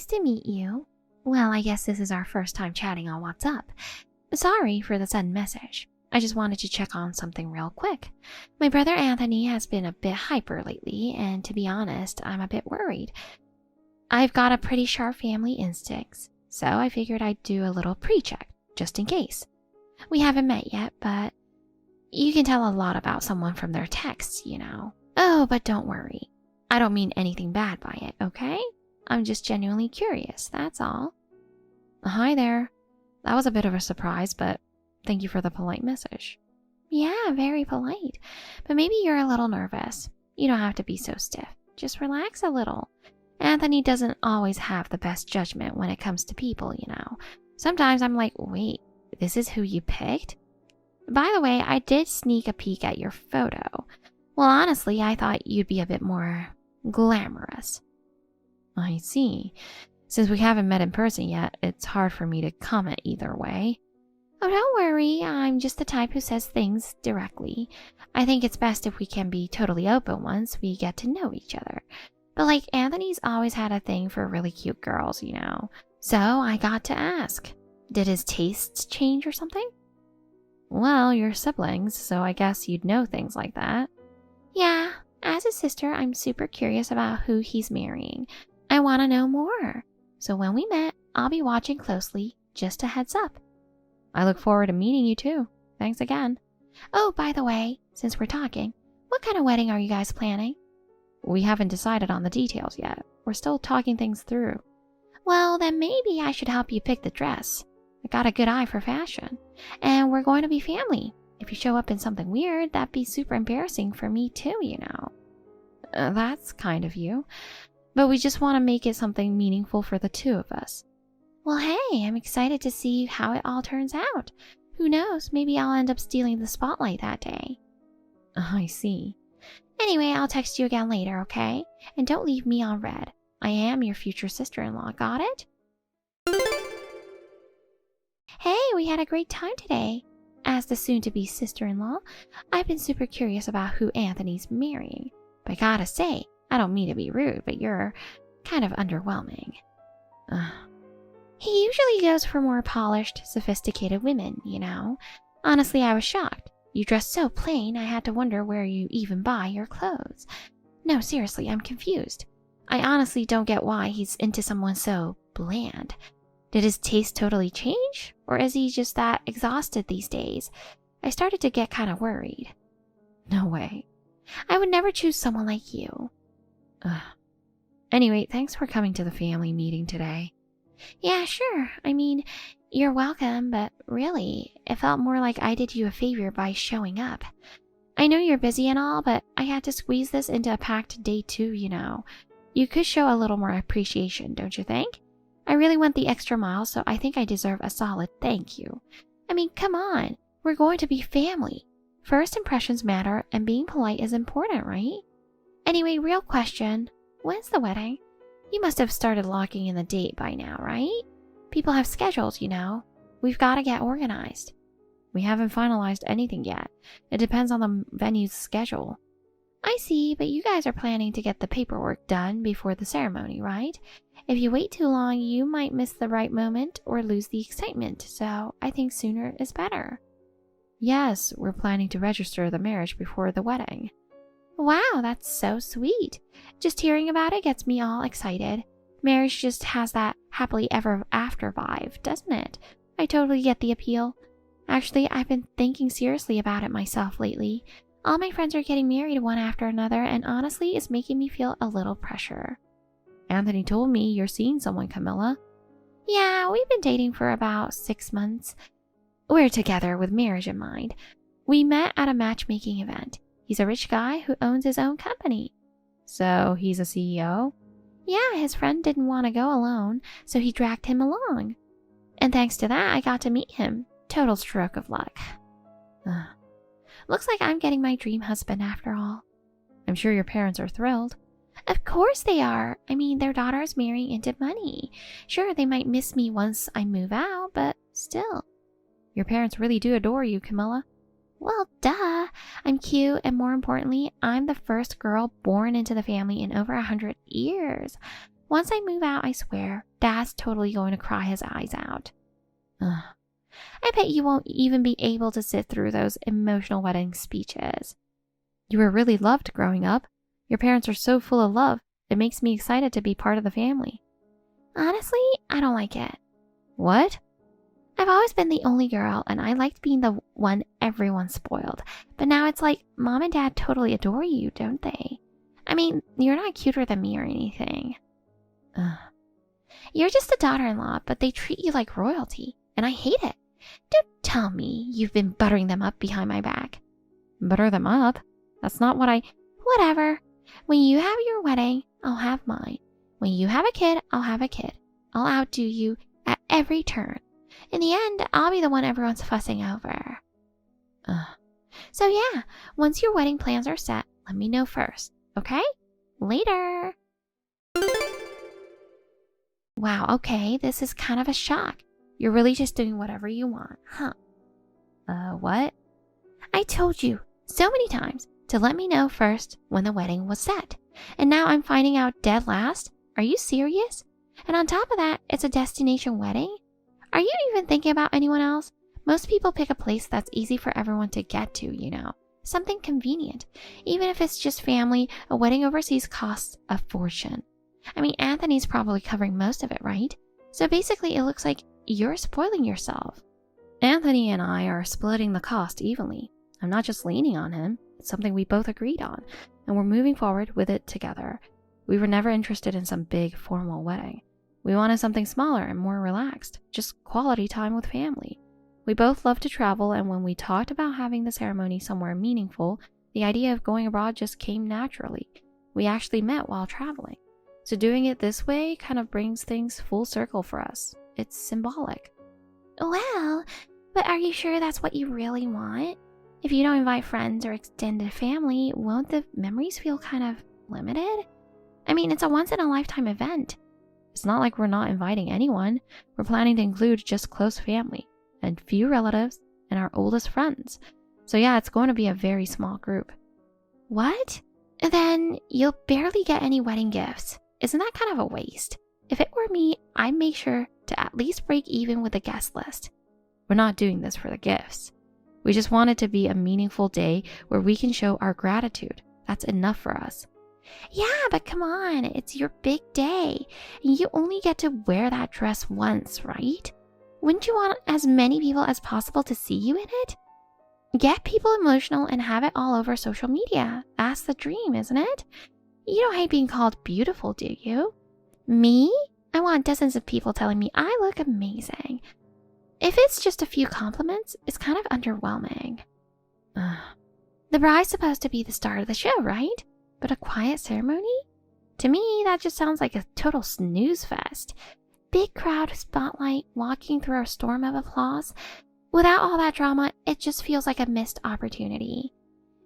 Nice to meet you. Well, I guess this is our first time chatting on WhatsApp. Sorry for the sudden message. I just wanted to check on something real quick. My brother Anthony has been a bit hyper lately, and to be honest, I'm a bit worried. I've got a pretty sharp family instincts, so I figured I'd do a little pre-check, just in case. We haven't met yet, but you can tell a lot about someone from their texts, you know. Oh, but don't worry. I don't mean anything bad by it, okay? I'm just genuinely curious, that's all. Hi there. That was a bit of a surprise, but thank you for the polite message. Yeah, very polite. But maybe you're a little nervous. You don't have to be so stiff. Just relax a little. Anthony doesn't always have the best judgment when it comes to people, you know. Sometimes I'm like, wait, this is who you picked? By the way, I did sneak a peek at your photo. Well, honestly, I thought you'd be a bit more glamorous. I see. Since we haven't met in person yet, it's hard for me to comment either way. Oh, don't worry. I'm just the type who says things directly. I think it's best if we can be totally open once we get to know each other. But like, Anthony's always had a thing for really cute girls, you know. So I got to ask, did his tastes change or something? Well, you're siblings, so I guess you'd know things like that. Yeah, as a sister, I'm super curious about who he's marrying. I want to know more. So when we met, I'll be watching closely, just a heads up. I look forward to meeting you too. Thanks again. Oh, by the way, since we're talking, what kind of wedding are you guys planning? We haven't decided on the details yet. We're still talking things through. Well, then maybe I should help you pick the dress. I got a good eye for fashion. And we're going to be family. If you show up in something weird, that'd be super embarrassing for me too, you know. That's kind of you. But we just want to make it something meaningful for the two of us. Well, hey, I'm excited to see how it all turns out. Who knows, maybe I'll end up stealing the spotlight that day. I see. Anyway, I'll text you again later, okay? And don't leave me on red. I am your future sister-in-law, got it? Hey, we had a great time today. As the soon-to-be sister-in-law, I've been super curious about who Anthony's marrying. But I gotta say, I don't mean to be rude, but you're kind of underwhelming. He usually goes for more polished, sophisticated women, you know. Honestly, I was shocked. You dress so plain, I had to wonder where you even buy your clothes. No, seriously, I'm confused. I honestly don't get why he's into someone so bland. Did his taste totally change? Or is he just that exhausted these days? I started to get kind of worried. No way. I would never choose someone like you. Anyway, thanks for coming to the family meeting today. Yeah, sure. I mean, you're welcome, but really, it felt more like I did you a favor by showing up. I know you're busy and all, but I had to squeeze this into a packed day too, you know. You could show a little more appreciation, don't you think? I really went the extra mile, so I think I deserve a solid thank you. I mean, come on. We're going to be family. First impressions matter, and being polite is important, right? Anyway, real question. When's the wedding? You must have started locking in the date by now, right? People have schedules, you know. We've got to get organized. We haven't finalized anything yet. It depends on the venue's schedule. I see, but you guys are planning to get the paperwork done before the ceremony, right? If you wait too long, you might miss the right moment or lose the excitement, so I think sooner is better. Yes, we're planning to register the marriage before the wedding. Wow, that's so sweet. Just hearing about it gets me all excited. Marriage just has that happily ever after vibe, doesn't it? I totally get the appeal. Actually, I've been thinking seriously about it myself lately. All my friends are getting married one after another, and honestly, it's making me feel a little pressure. Anthony told me you're seeing someone, Camilla. Yeah, we've been dating for about 6 months. We're together with marriage in mind. We met at a matchmaking event. He's a rich guy who owns his own company. So he's a CEO? Yeah, his friend didn't want to go alone, so he dragged him along. And thanks to that, I got to meet him. Total stroke of luck. Looks like I'm getting my dream husband after all. I'm sure your parents are thrilled. Of course they are. I mean, their daughter is marrying into money. Sure, they might miss me once I move out, but still. Your parents really do adore you, Camilla. Well, duh. I'm cute, and more importantly, I'm the first girl born into the family in over 100 years. Once I move out, I swear, Dad's totally going to cry his eyes out. Ugh. I bet you won't even be able to sit through those emotional wedding speeches. You were really loved growing up. Your parents are so full of love. It makes me excited to be part of the family. Honestly, I don't like it. What? I've always been the only girl, and I liked being the one everyone spoiled. But now it's like Mom and Dad totally adore you, don't they? I mean, you're not cuter than me or anything. Ugh. You're just a daughter-in-law, but they treat you like royalty, and I hate it. Don't tell me you've been buttering them up behind my back. Butter them up? That's not what I... Whatever. When you have your wedding, I'll have mine. When you have a kid, I'll have a kid. I'll outdo you at every turn. In the end, I'll be the one everyone's fussing over. So yeah, once your wedding plans are set, let me know first, okay? Later! Wow, okay, this is kind of a shock. You're really just doing whatever you want, huh? What? I told you so many times to let me know first when the wedding was set. And now I'm finding out dead last? Are you serious? And on top of that, it's a destination wedding? Are you even thinking about anyone else? Most people pick a place that's easy for everyone to get to, you know. Something convenient. Even if it's just family, a wedding overseas costs a fortune. I mean, Anthony's probably covering most of it, right? So basically, it looks like you're spoiling yourself. Anthony and I are splitting the cost evenly. I'm not just leaning on him. It's something we both agreed on, and we're moving forward with it together. We were never interested in some big, formal wedding. We wanted something smaller and more relaxed, just quality time with family. We both love to travel, and when we talked about having the ceremony somewhere meaningful, the idea of going abroad just came naturally. We actually met while traveling. So doing it this way kind of brings things full circle for us. It's symbolic. Well, but are you sure that's what you really want? If you don't invite friends or extended family, won't the memories feel kind of limited? I mean, it's a once-in-a-lifetime event. It's not like we're not inviting anyone. We're planning to include just close family and few relatives and our oldest friends. So yeah, it's going to be a very small group. What? Then you'll barely get any wedding gifts. Isn't that kind of a waste? If it were me, I'd make sure to at least break even with the guest list. We're not doing this for the gifts. We just want it to be a meaningful day where we can show our gratitude. That's enough for us. Yeah, but come on, it's your big day, and you only get to wear that dress once, right? Wouldn't you want as many people as possible to see you in it? Get people emotional and have it all over social media. That's the dream, isn't it? You don't hate being called beautiful, do you? Me? I want dozens of people telling me I look amazing. If it's just a few compliments, it's kind of underwhelming. The bride's supposed to be the star of the show, right? But a quiet ceremony? To me, that just sounds like a total snooze fest. Big crowd spotlight walking through a storm of applause. Without all that drama, it just feels like a missed opportunity.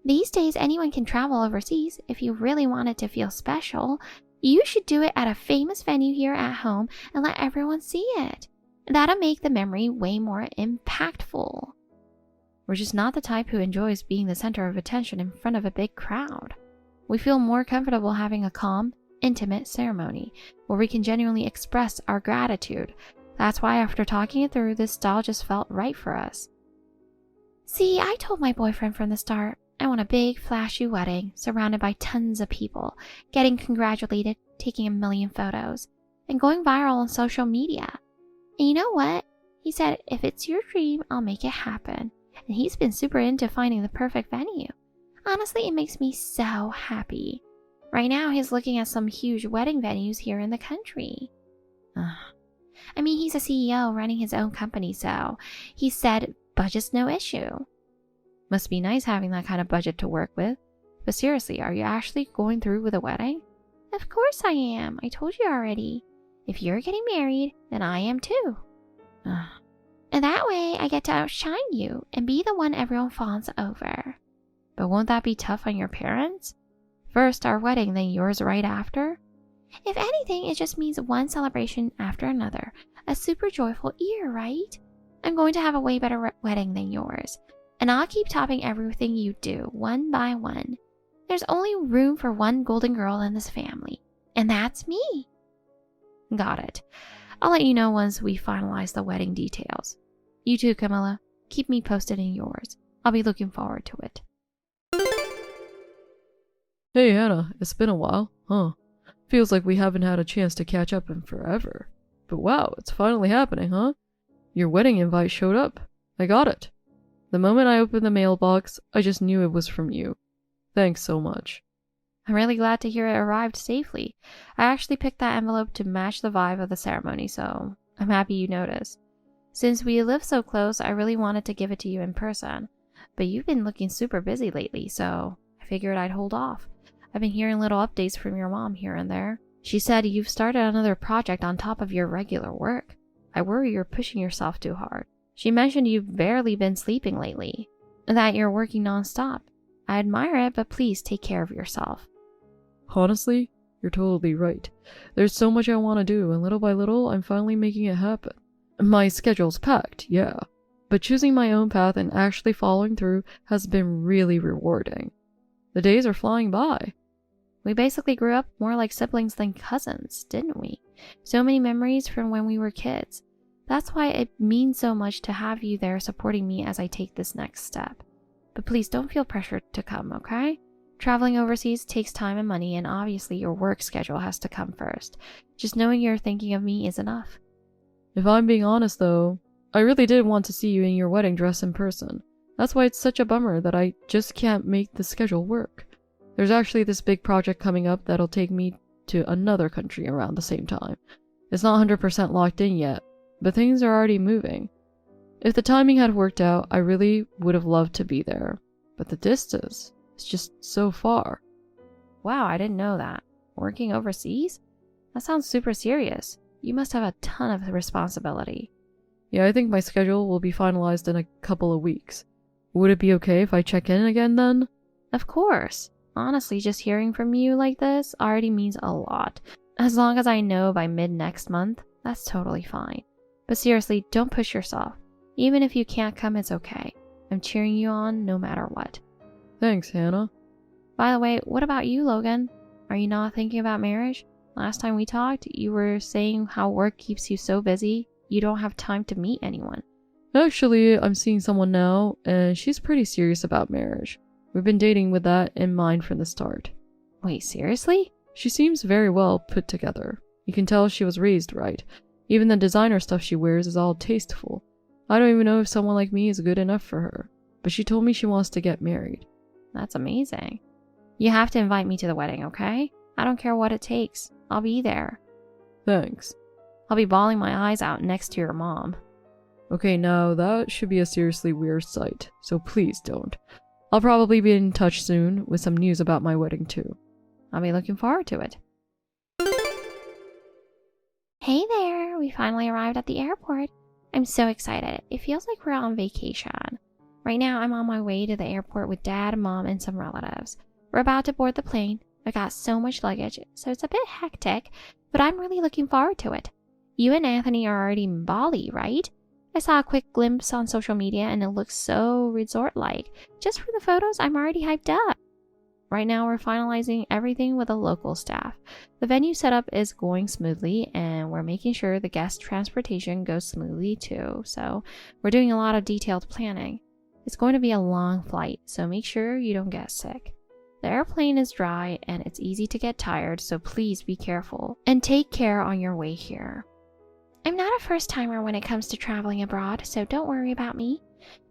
These days, anyone can travel overseas. If you really want it to feel special, you should do it at a famous venue here at home and let everyone see it. That'll make the memory way more impactful. We're just not the type who enjoys being the center of attention in front of a big crowd. We feel more comfortable having a calm, intimate ceremony where we can genuinely express our gratitude. That's why after talking it through, this style just felt right for us. See, I told my boyfriend from the start, I want a big, flashy wedding surrounded by tons of people, getting congratulated, taking a million photos, and going viral on social media. And you know what? He said, if it's your dream, I'll make it happen. And he's been super into finding the perfect venue. Honestly, it makes me so happy. Right now, he's looking at some huge wedding venues here in the country. I mean, he's a CEO running his own company, so he said budget's no issue. Must be nice having that kind of budget to work with. But seriously, are you actually going through with a wedding? Of course I am. I told you already. If you're getting married, then I am too. And that way, I get to outshine you and be the one everyone fawns over. But won't that be tough on your parents? First our wedding, then yours right after? If anything, it just means one celebration after another. A super joyful year, right? I'm going to have a way better wedding than yours. And I'll keep topping everything you do, one by one. There's only room for one golden girl in this family. And that's me. Got it. I'll let you know once we finalize the wedding details. You too, Camilla. Keep me posted in yours. I'll be looking forward to it. Hey Hannah, it's been a while, huh? Feels like we haven't had a chance to catch up in forever. But wow, it's finally happening, huh? Your wedding invite showed up. I got it. The moment I opened the mailbox, I just knew it was from you. Thanks so much. I'm really glad to hear it arrived safely. I actually picked that envelope to match the vibe of the ceremony, so I'm happy you noticed. Since we live so close, I really wanted to give it to you in person. But you've been looking super busy lately, so I figured I'd hold off. I've been hearing little updates from your mom here and there. She said you've started another project on top of your regular work. I worry you're pushing yourself too hard. She mentioned you've barely been sleeping lately, and that you're working nonstop. I admire it, but please take care of yourself. Honestly, you're totally right. There's so much I want to do, and little by little, I'm finally making it happen. My schedule's packed, yeah, but choosing my own path and actually following through has been really rewarding. The days are flying by. We basically grew up more like siblings than cousins, didn't we? So many memories from when we were kids. That's why it means so much to have you there supporting me as I take this next step. But please don't feel pressured to come, okay? Traveling overseas takes time and money, and obviously your work schedule has to come first. Just knowing you're thinking of me is enough. If I'm being honest though, I really did want to see you in your wedding dress in person. That's why it's such a bummer that I just can't make the schedule work. There's actually this big project coming up that'll take me to another country around the same time. It's not 100% locked in yet, but things are already moving. If the timing had worked out, I really would have loved to be there. But the distance is just so far. Wow, I didn't know that. Working overseas? That sounds super serious. You must have a ton of responsibility. Yeah, I think my schedule will be finalized in a couple of weeks. Would it be okay if I check in again then? Of course. Honestly, just hearing from you like this already means a lot. As long as I know by mid-next month, that's totally fine. But seriously, don't push yourself. Even if you can't come, it's okay. I'm cheering you on no matter what. Thanks, Hannah. By the way, what about you, Logan? Are you not thinking about marriage? Last time we talked, you were saying how work keeps you so busy, you don't have time to meet anyone. Actually, I'm seeing someone now, and she's pretty serious about marriage. We've been dating with that in mind from the start. Wait, seriously? She seems very well put together. You can tell she was raised right. Even the designer stuff she wears is all tasteful. I don't even know if someone like me is good enough for her, but she told me she wants to get married. That's amazing. You have to invite me to the wedding, okay? I don't care what it takes. I'll be there. Thanks. I'll be bawling my eyes out next to your mom. Okay, now that should be a seriously weird sight, so please don't. I'll probably be in touch soon with some news about my wedding too. I'll be looking forward to it. Hey there, we finally arrived at the airport. I'm so excited. It feels like we're on vacation. Right now, I'm on my way to the airport with Dad, Mom, and some relatives. We're about to board the plane. I got so much luggage, so it's a bit hectic, but I'm really looking forward to it. You and Anthony are already in Bali, right? I saw a quick glimpse on social media and it looks so resort-like. Just from the photos, I'm already hyped up. Right now, we're finalizing everything with the local staff. The venue setup is going smoothly and we're making sure the guest transportation goes smoothly too. So we're doing a lot of detailed planning. It's going to be a long flight, so make sure you don't get sick. The airplane is dry and it's easy to get tired, so please be careful and take care on your way here. I'm not a first-timer when it comes to traveling abroad, so don't worry about me.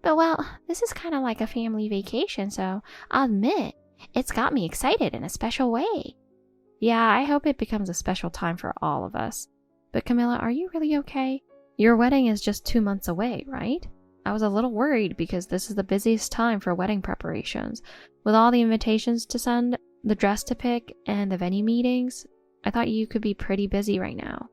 But well, this is kind of like a family vacation, so I'll admit, it's got me excited in a special way. Yeah, I hope it becomes a special time for all of us. But Camilla, are you really okay? Your wedding is just 2 months away, right? I was a little worried because this is the busiest time for wedding preparations. With all the invitations to send, the dress to pick, and the venue meetings, I thought you could be pretty busy right now.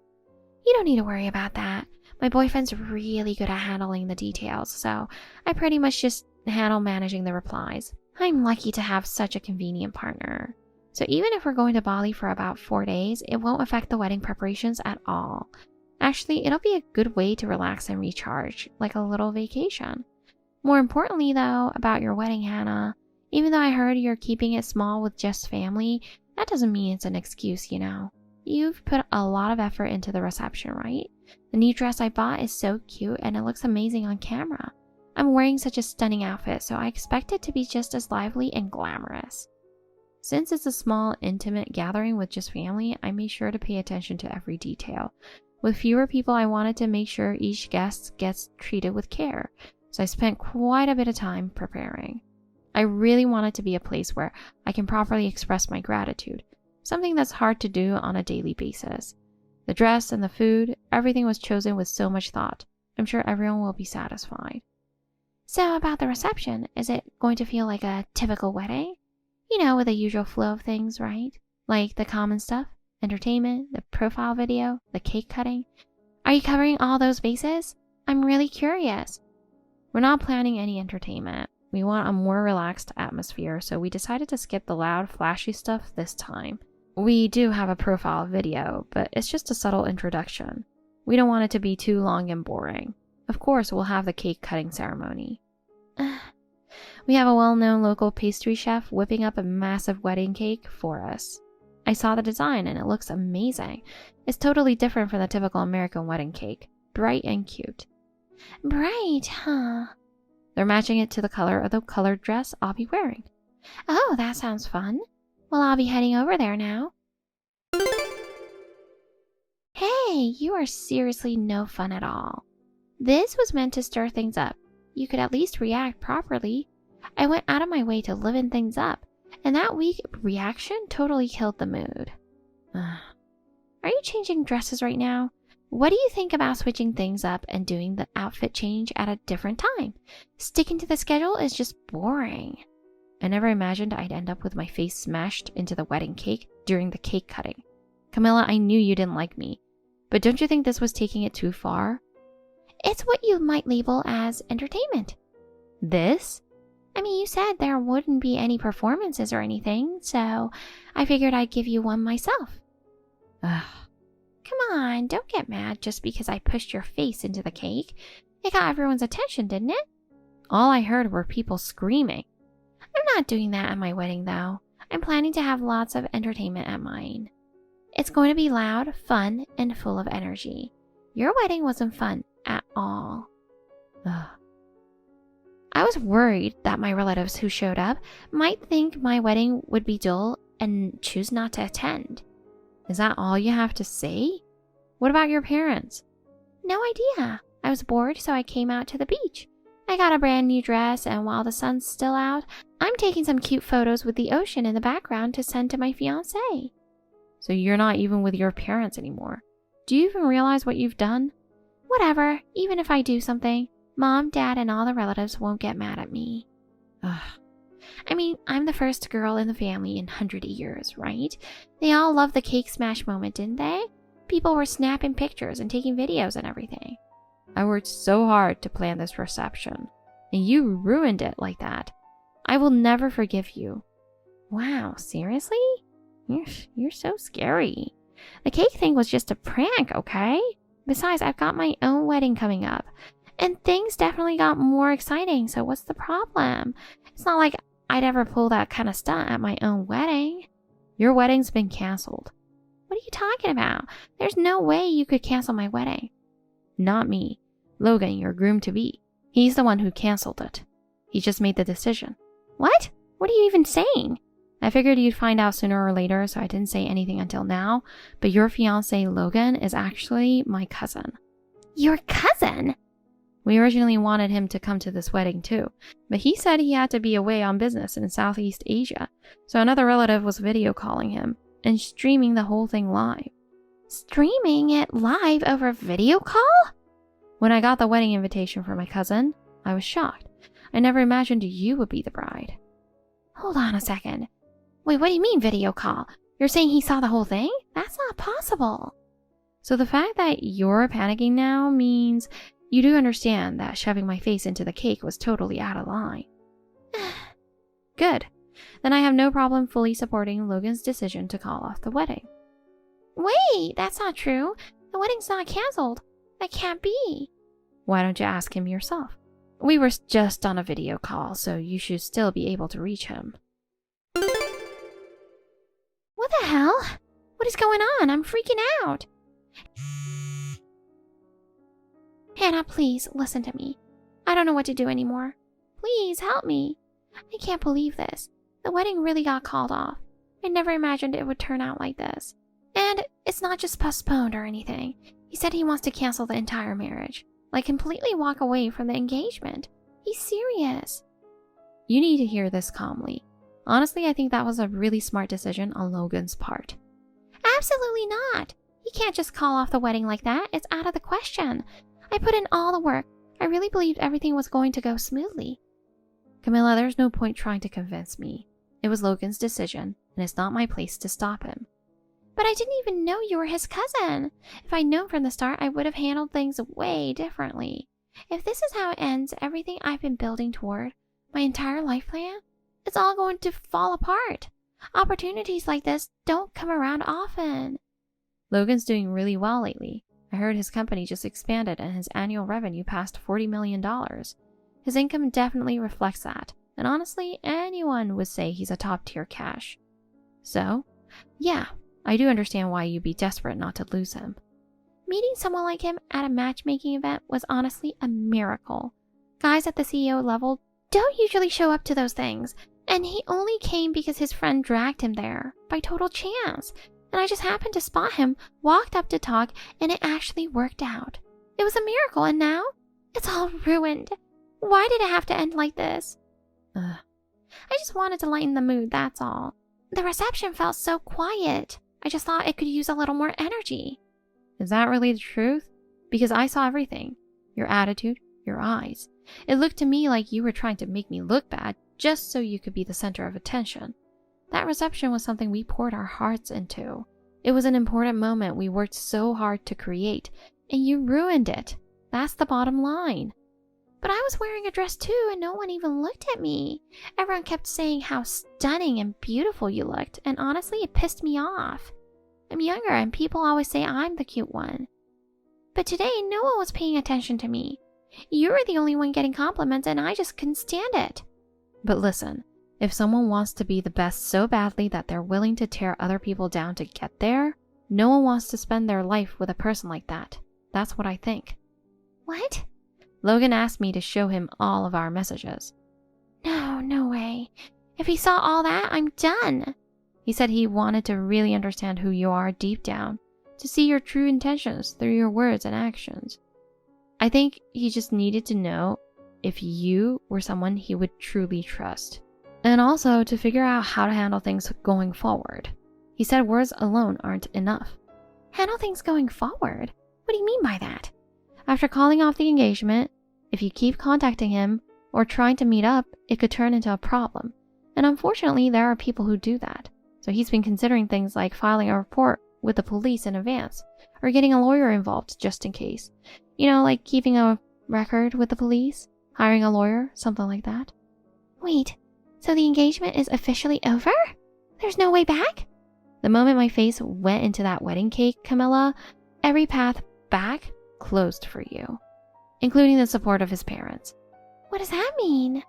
You don't need to worry about that. My boyfriend's really good at handling the details, so I pretty much just handle managing the replies. I'm lucky to have such a convenient partner. So even if we're going to Bali for about 4 days, it won't affect the wedding preparations at all. Actually, it'll be a good way to relax and recharge, like a little vacation. More importantly though, about your wedding, Hannah, even though I heard you're keeping it small with just family, that doesn't mean it's an excuse, you know. you've put a lot of effort into the reception, right? The new dress I bought is so cute and it looks amazing on camera. I'm wearing such a stunning outfit, so I expect it to be just as lively and glamorous. Since it's a small, intimate gathering with just family, I made sure to pay attention to every detail. With fewer people, I wanted to make sure each guest gets treated with care, so I spent quite a bit of time preparing. I really want it to be a place where I can properly express my gratitude, something that's hard to do on a daily basis. The dress and the food, everything was chosen with so much thought. I'm sure everyone will be satisfied. So about the reception, is it going to feel like a typical wedding? You know, with the usual flow of things, right? Like the common stuff, entertainment, the profile video, the cake cutting. Are you covering all those bases? I'm really curious. We're not planning any entertainment. We want a more relaxed atmosphere, so we decided to skip the loud, flashy stuff this time. We do have a profile video, but it's just a subtle introduction. We don't want it to be too long and boring. Of course, we'll have the cake cutting ceremony. We have a well-known local pastry chef whipping up a massive wedding cake for us. I saw the design and it looks amazing. It's totally different from the typical American wedding cake. Bright and cute. Bright, huh? They're matching it to the color of the colored dress I'll be wearing. Oh, that sounds fun. Well, I'll be heading over there now. Hey, you are seriously no fun at all. This was meant to stir things up. You could at least react properly. I went out of my way to liven things up, and that weak reaction totally killed the mood. Are you changing dresses right now? What do you think about switching things up and doing the outfit change at a different time? Sticking to the schedule is just boring. I never imagined I'd end up with my face smashed into the wedding cake during the cake cutting. Camilla, I knew you didn't like me, but don't you think this was taking it too far? It's what you might label as entertainment. This? I mean, you said there wouldn't be any performances or anything, so I figured I'd give you one myself. Ugh. Come on, don't get mad just because I pushed your face into the cake. It got everyone's attention, didn't it? All I heard were people screaming. I'm not doing that at my wedding, though. I'm planning to have lots of entertainment at mine. It's going to be loud, fun, and full of energy. Your wedding wasn't fun at all. Ugh. I was worried that my relatives who showed up might think my wedding would be dull and choose not to attend. Is that all you have to say? What about your parents? No idea. I was bored, so I came out to the beach. I got a brand new dress, and while the sun's still out, I'm taking some cute photos with the ocean in the background to send to my fiancé. So you're not even with your parents anymore. Do you even realize what you've done? Whatever. Even if I do something, Mom, Dad, and all the relatives won't get mad at me. Ugh. I mean, I'm the first girl in the family in 100 years, right? They all loved the cake smash moment, didn't they? People were snapping pictures and taking videos and everything. I worked so hard to plan this reception, and you ruined it like that. I will never forgive you. Wow, seriously? You're so scary. The cake thing was just a prank, okay? Besides, I've got my own wedding coming up, and things definitely got more exciting, so what's the problem? It's not like I'd ever pull that kind of stunt at my own wedding. Your wedding's been canceled. What are you talking about? There's no way you could cancel my wedding. Not me. Logan, your groom-to-be. He's the one who canceled it. He just made the decision. What? What are you even saying? I figured you'd find out sooner or later, so I didn't say anything until now, but your fiancé, Logan, is actually my cousin. Your cousin? We originally wanted him to come to this wedding too, but he said he had to be away on business in Southeast Asia, so another relative was video calling him and streaming the whole thing live. Streaming it live over video call? When I got the wedding invitation for my cousin, I was shocked. I never imagined you would be the bride. Hold on a second. Wait, what do you mean video call? You're saying he saw the whole thing? That's not possible. So the fact that you're panicking now means you do understand that shoving my face into the cake was totally out of line. Good. Then I have no problem fully supporting Logan's decision to call off the wedding. Wait, that's not true. The wedding's not canceled. That can't be. Why don't you ask him yourself? We were just on a video call, so you should still be able to reach him. What the hell? What is going on? I'm freaking out. Hannah, please listen to me. I don't know what to do anymore. Please help me. I can't believe this. The wedding really got called off. I never imagined it would turn out like this. And it's not just postponed or anything. He said he wants to cancel the entire marriage. Like completely walk away from the engagement. He's serious. You need to hear this calmly. Honestly, I think that was a really smart decision on Logan's part. Absolutely not. He can't just call off the wedding like that. It's out of the question. I put in all the work. I really believed everything was going to go smoothly. Camilla, there's no point trying to convince me. It was Logan's decision, and it's not my place to stop him. But I didn't even know you were his cousin. If I'd known from the start, I would have handled things way differently. If this is how it ends, everything I've been building toward, my entire life plan, it's all going to fall apart. Opportunities like this don't come around often. Logan's doing really well lately. I heard his company just expanded and his annual revenue passed $40 million. His income definitely reflects that, and honestly, anyone would say he's a top-tier cash. So, yeah, I do understand why you'd be desperate not to lose him. Meeting someone like him at a matchmaking event was honestly a miracle. Guys at the CEO level don't usually show up to those things, and he only came because his friend dragged him there, by total chance. And I just happened to spot him, walked up to talk, and it actually worked out. It was a miracle, and now it's all ruined. Why did it have to end like this? I just wanted to lighten the mood, that's all. The reception felt so quiet. I just thought it could use a little more energy. Is that really the truth? Because I saw everything. Your attitude, your eyes. It looked to me like you were trying to make me look bad just so you could be the center of attention. That reception was something we poured our hearts into. It was an important moment we worked so hard to create, and you ruined it. That's the bottom line. But I was wearing a dress too, and no one even looked at me. Everyone kept saying how stunning and beautiful you looked, and honestly, it pissed me off. I'm younger, and people always say I'm the cute one. But today, no one was paying attention to me. You were the only one getting compliments, and I just couldn't stand it. But listen, if someone wants to be the best so badly that they're willing to tear other people down to get there, no one wants to spend their life with a person like that. That's what I think. What? Logan asked me to show him all of our messages. No way. If he saw all that, I'm done. He said he wanted to really understand who you are deep down, to see your true intentions through your words and actions. I think he just needed to know if you were someone he would truly trust. And also to figure out how to handle things going forward. He said words alone aren't enough. Handle things going forward? What do you mean by that? After calling off the engagement, if you keep contacting him or trying to meet up, it could turn into a problem. And unfortunately, there are people who do that. So he's been considering things like filing a report with the police in advance, or getting a lawyer involved just in case. You know, like keeping a record with the police, hiring a lawyer, something like that. Wait, so the engagement is officially over? There's no way back? The moment my face went into that wedding cake, Camilla, every path back closed for you, including the support of his parents. What does that mean?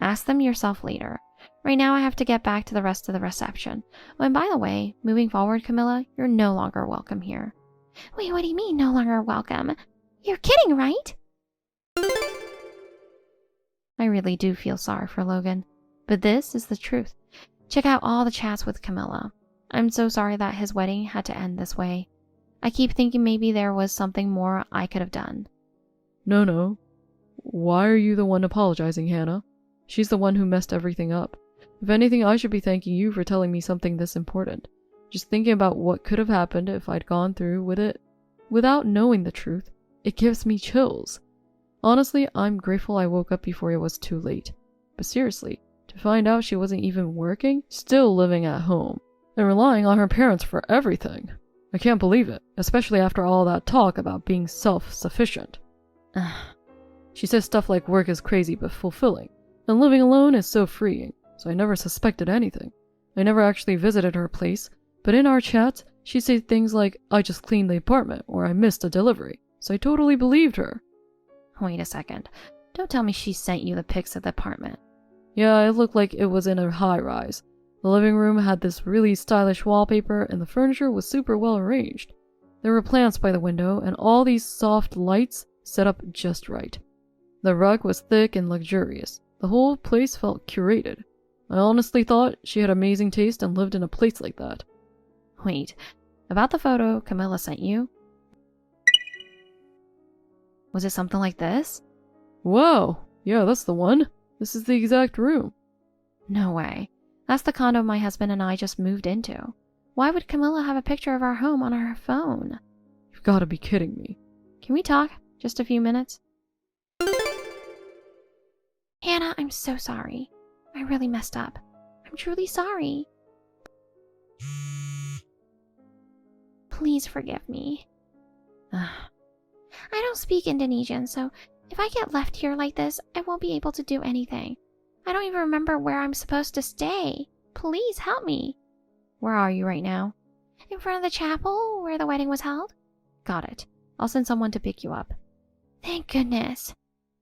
Ask them yourself later. Right now I have to get back to the rest of the reception. Oh, and by the way, moving forward, Camilla, you're no longer welcome here. Wait, what do you mean no longer welcome? You're kidding, right? I really do feel sorry for Logan, but this is the truth. Check out all the chats with Camilla. I'm so sorry that his wedding had to end this way. I keep thinking maybe there was something more I could have done. No. Why are you the one apologizing, Hannah? She's the one who messed everything up. If anything, I should be thanking you for telling me something this important. Just thinking about what could have happened if I'd gone through with it without knowing the truth, it gives me chills. Honestly, I'm grateful I woke up before it was too late. But seriously, to find out she wasn't even working, still living at home, and relying on her parents for everything. I can't believe it, especially after all that talk about being self-sufficient. She says stuff like work is crazy but fulfilling, and living alone is so freeing, so I never suspected anything. I never actually visited her place, but in our chats, she'd say things like, I just cleaned the apartment, or I missed a delivery, so I totally believed her. Wait a second. Don't tell me she sent you the pics of the apartment. Yeah, it looked like it was in a high-rise. The living room had this really stylish wallpaper and the furniture was super well arranged. There were plants by the window and all these soft lights set up just right. The rug was thick and luxurious. The whole place felt curated. I honestly thought she had amazing taste and lived in a place like that. Wait, about the photo Camilla sent you? Was it something like this? Wow, yeah, that's the one. This is the exact room. No way. That's the condo my husband and I just moved into. Why would Camilla have a picture of our home on her phone? You've got to be kidding me. Can we talk? Just a few minutes? Hannah, I'm so sorry. I really messed up. I'm truly sorry. Please forgive me. I don't speak Indonesian, so if I get left here like this, I won't be able to do anything. I don't even remember where I'm supposed to stay. Please help me. Where are you right now? In front of the chapel where the wedding was held. Got it. I'll send someone to pick you up. Thank goodness.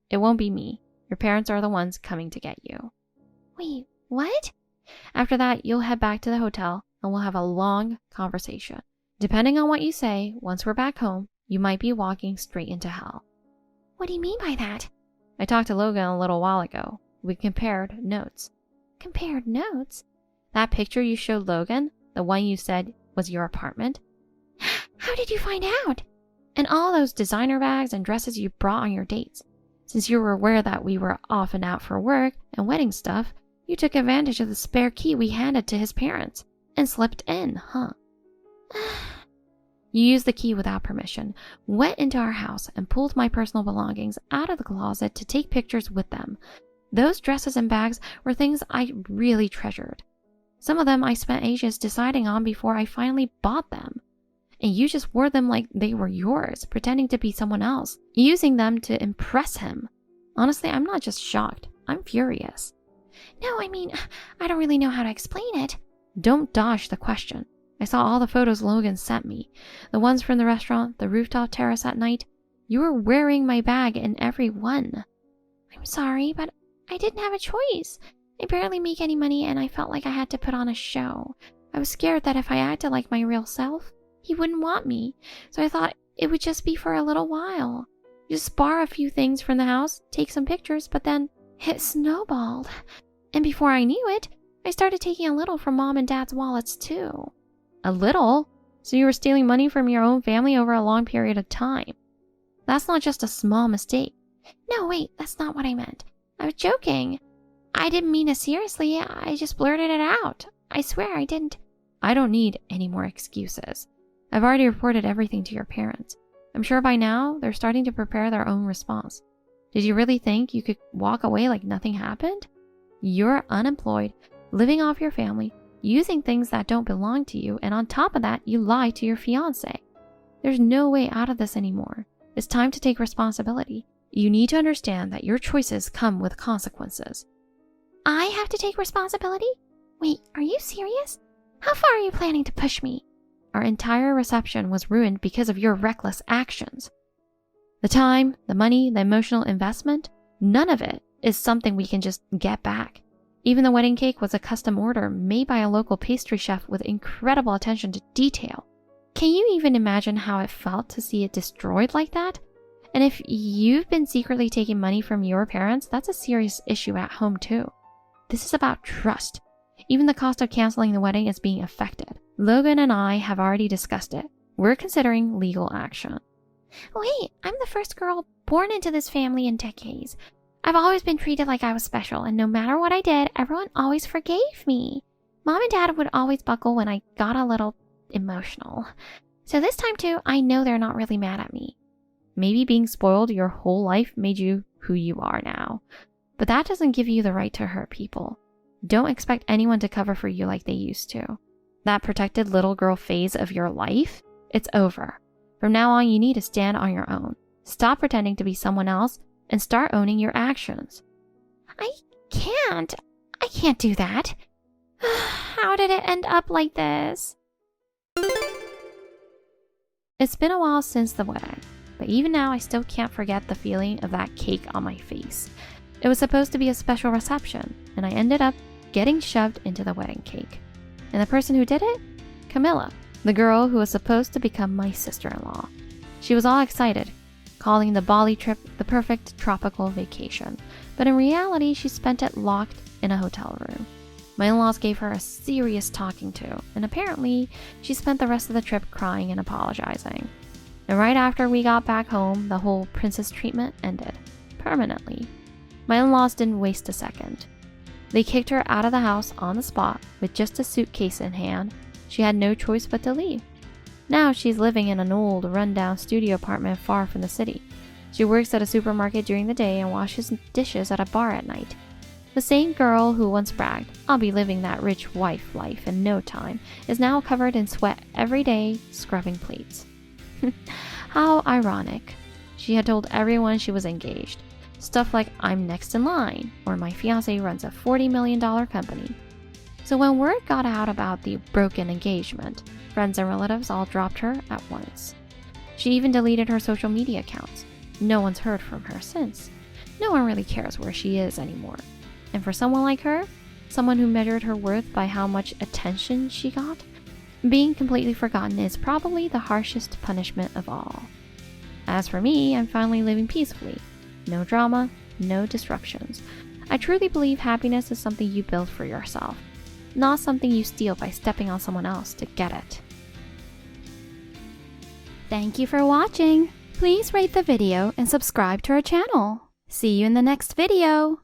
It won't be me. Your parents are the ones coming to get you. Wait, what? After that, you'll head back to the hotel and we'll have a long conversation. Depending on what you say, once we're back home, you might be walking straight into hell. What do you mean by that? I talked to Logan a little while ago. We compared notes. Compared notes? That picture you showed Logan, the one you said was your apartment? How did you find out? And all those designer bags and dresses you brought on your dates. Since you were aware that we were off and out for work and wedding stuff, you took advantage of the spare key we handed to his parents and slipped in, huh? You used the key without permission, went into our house and pulled my personal belongings out of the closet to take pictures with them. Those dresses and bags were things I really treasured. Some of them I spent ages deciding on before I finally bought them. And you just wore them like they were yours, pretending to be someone else, using them to impress him. Honestly, I'm not just shocked, I'm furious. No, I mean, I don't really know how to explain it. Don't dodge the question. I saw all the photos Logan sent me. The ones from the restaurant, the rooftop terrace at night. You were wearing my bag in every one. I'm sorry, but I didn't have a choice. I barely make any money and I felt like I had to put on a show. I was scared that if I acted like my real self, he wouldn't want me. So I thought it would just be for a little while. Just borrow a few things from the house, take some pictures, but then it snowballed. And before I knew it, I started taking a little from Mom and Dad's wallets too. A little? So you were stealing money from your own family over a long period of time. That's not just a small mistake. No, wait, that's not what I meant. I was joking. I didn't mean it seriously. I just blurted it out. I swear I didn't. I don't need any more excuses. I've already reported everything to your parents. I'm sure by now they're starting to prepare their own response. Did you really think you could walk away like nothing happened? You're unemployed, living off your family, using things that don't belong to you, and on top of that, you lie to your fiancé. There's no way out of this anymore. It's time to take responsibility. You need to understand that your choices come with consequences. I have to take responsibility? Wait, are you serious? How far are you planning to push me? Our entire reception was ruined because of your reckless actions. The time, the money, the emotional investment, none of it is something we can just get back. Even the wedding cake was a custom order made by a local pastry chef with incredible attention to detail. Can you even imagine how it felt to see it destroyed like that? And if you've been secretly taking money from your parents, that's a serious issue at home too. This is about trust. Even the cost of canceling the wedding is being affected. Logan and I have already discussed it. We're considering legal action. Wait, I'm the first girl born into this family in decades. I've always been treated like I was special, and no matter what I did, everyone always forgave me. Mom and Dad would always buckle when I got a little emotional. So this time too, I know they're not really mad at me. Maybe being spoiled your whole life made you who you are now. But that doesn't give you the right to hurt people. Don't expect anyone to cover for you like they used to. That protected little girl phase of your life, it's over. From now on, you need to stand on your own. Stop pretending to be someone else and start owning your actions. I can't do that. How did it end up like this? It's been a while since the wedding, but even now I still can't forget the feeling of that cake on my face. It was supposed to be a special reception, and I ended up getting shoved into the wedding cake. And the person who did it? Camilla, the girl who was supposed to become my sister-in-law. She was all excited, calling the Bali trip the perfect tropical vacation, but in reality she spent it locked in a hotel room. My in-laws gave her a serious talking to, and apparently she spent the rest of the trip crying and apologizing. And right after we got back home, the whole princess treatment ended, permanently. My in-laws didn't waste a second. They kicked her out of the house on the spot with just a suitcase in hand. She had no choice but to leave. Now she's living in an old, run-down studio apartment far from the city. She works at a supermarket during the day and washes dishes at a bar at night. The same girl who once bragged, "I'll be living that rich wife life in no time," is now covered in sweat every day, scrubbing plates. How ironic. She had told everyone she was engaged. Stuff like, "I'm next in line," or "My fiancé runs a $40 million company." So when word got out about the broken engagement, friends and relatives all dropped her at once. She even deleted her social media accounts. No one's heard from her since. No one really cares where she is anymore. And for someone like her, someone who measured her worth by how much attention she got, being completely forgotten is probably the harshest punishment of all. As for me, I'm finally living peacefully. No drama, no disruptions. I truly believe happiness is something you build for yourself, not something you steal by stepping on someone else to get it. Thank you for watching. Please rate the video and subscribe to our channel. See you in the next video.